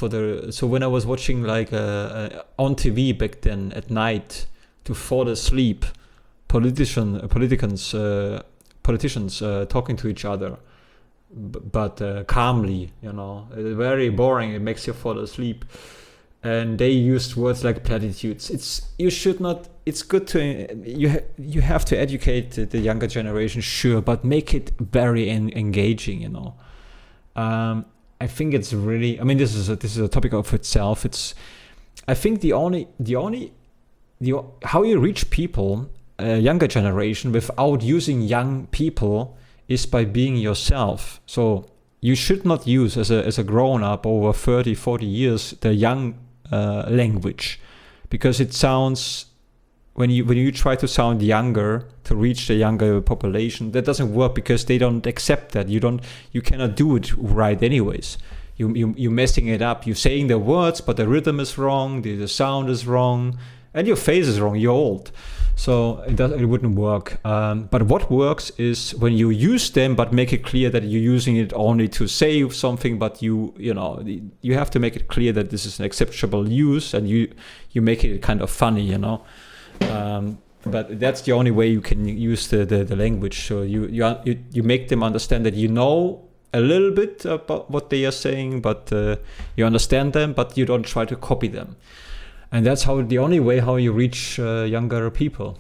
A: So when I was watching like on TV back then at night to fall asleep, politicians talking to each other, but calmly, very boring. It makes you fall asleep, and they used words like platitudes. It's good to you have to educate the younger generation, sure, but make it very engaging. I think it's really. I mean, this is a topic of itself. I think the only how you reach people, younger generation, without using young people is by being yourself. So you should not use as a grown up over 30, 40 years the young language, because it sounds when you try to sound younger to reach the younger population, that doesn't work because they don't accept that. You cannot do it right anyways. You're messing it up. You're saying the words, but the rhythm is wrong, the sound is wrong, and your face is wrong. You're old, so it wouldn't work. But what works is when you use them, but make it clear that you're using it only to say something. But you have to make it clear that this is an acceptable use, and you make it kind of funny, But that's the only way you can use the language. So you make them understand that a little bit about what they are saying, but you understand them, but you don't try to copy them. And that's the only way how you reach younger people.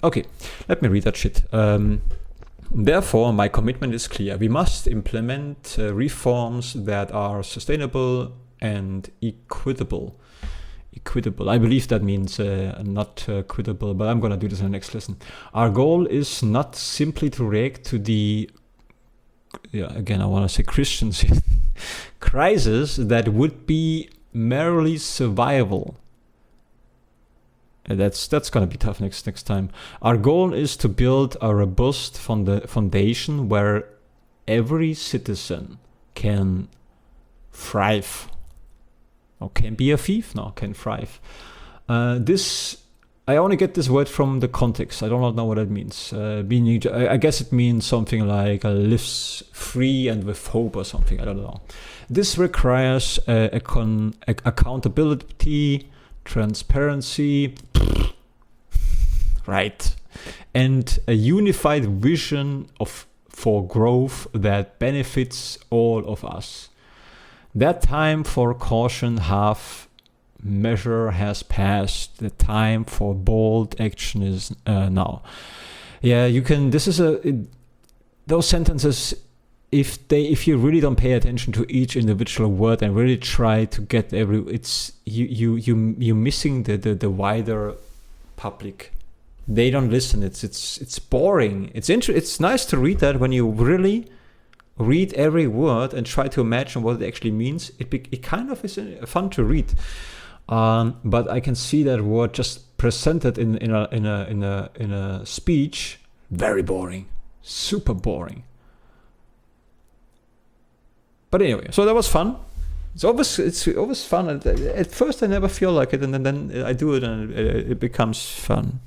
A: Okay, let me read that shit. Therefore, my commitment is clear. We must implement reforms that are sustainable and equitable. Equitable. I believe that means not quittable, but I'm going to do this in the next lesson. Our goal is not simply to react to the, again, I want to say Christians, crisis that would be merely survival. That's going to be tough next time. Our goal is to build a robust foundation where every citizen can thrive. Or can be a thief? No, can thrive. I only get this word from the context. I do not know what it means. I guess it means something like lives free and with hope or something. I don't know. This requires accountability, transparency, right, and a unified vision for growth that benefits all of us. That time for caution measure has passed. The time for bold action is now. Yeah, you can. This is those sentences. If you really don't pay attention to each individual word and really try to get you're missing the wider public. They don't listen. It's boring. It's nice to read that when you really read every word and try to imagine what it actually means. It kind of is fun to read. But I can see that word just presented in a speech, very boring, super boring. But anyway, so that was fun. It's always fun. At first, I never feel like it, and then I do it, and it becomes fun.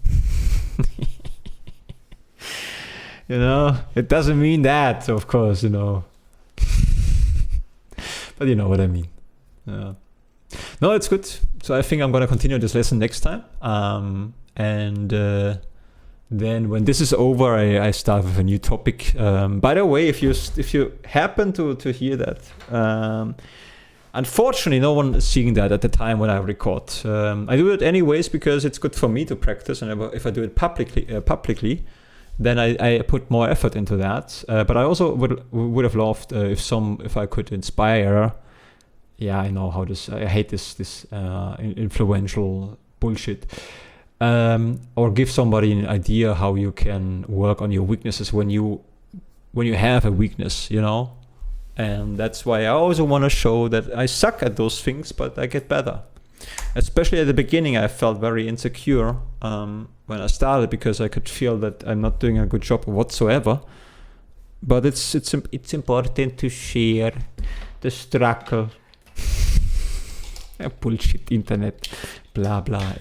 A: You know, it doesn't mean that, of course, you know. But you know what I mean. Yeah. No, it's good. So I think I'm gonna continue this lesson next time. Then when this is over, I start with a new topic. By the way, if you happen to hear that, unfortunately, no one is seeing that at the time when I record. I do it anyways because it's good for me to practice, and if I do it publicly, then I put more effort into that. But I also would have loved if I could inspire. Yeah, I know how this. I hate this influential bullshit. Or give somebody an idea how you can work on your weaknesses when you have a weakness, you know. And that's why I also want to show that I suck at those things, but I get better. Especially at the beginning, I felt very insecure when I started because I could feel that I'm not doing a good job whatsoever. But it's important to share the struggle. Bullshit internet, blah blah.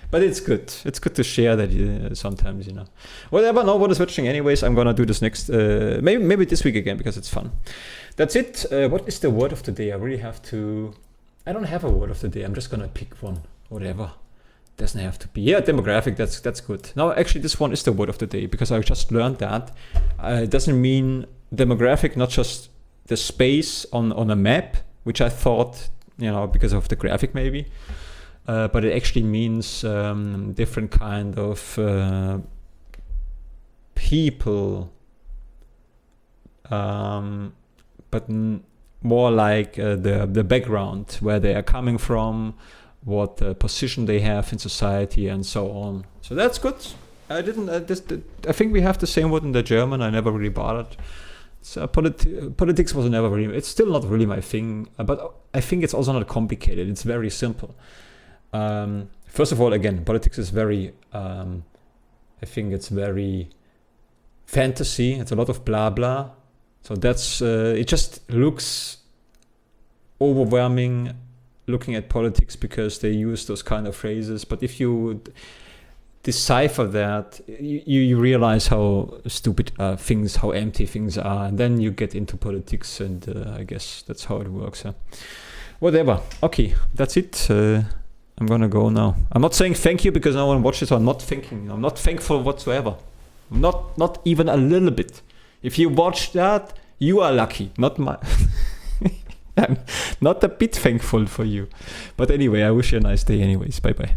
A: But it's good. It's good to share that sometimes, you know. Whatever. No one is watching anyways. I'm gonna do this next. Maybe this week again because it's fun. That's it. What is the word of the day? I really have to. I don't have a word of the day. I'm just gonna pick one. Whatever. Doesn't have to be. Yeah, demographic. That's good. No, actually, this one is the word of the day because I just learned that. It doesn't mean demographic, not just the space on a map, which I thought, you know, because of the graphic maybe. But it actually means different kind of people, but more like the background, where they are coming from, what position they have in society, and so on. So that's good. I think we have the same word in the German. I never really bothered. So politics was never really. It's still not really my thing. But I think it's also not complicated. It's very simple. First of all, again, politics is very. I think it's very fantasy. It's a lot of blah blah. So that's. It just looks overwhelming looking at politics because they use those kind of phrases. But if you decipher that, you realize how stupid things, how empty things are, and then you get into politics, and I guess that's how it works. Whatever. Okay, that's it. I'm gonna go now. I'm not saying thank you because no one watches. I'm not thankful whatsoever. Not even a little bit. If you watch that, you are lucky. Not my. I'm not a bit thankful for you. But anyway, I wish you a nice day anyways. Bye bye.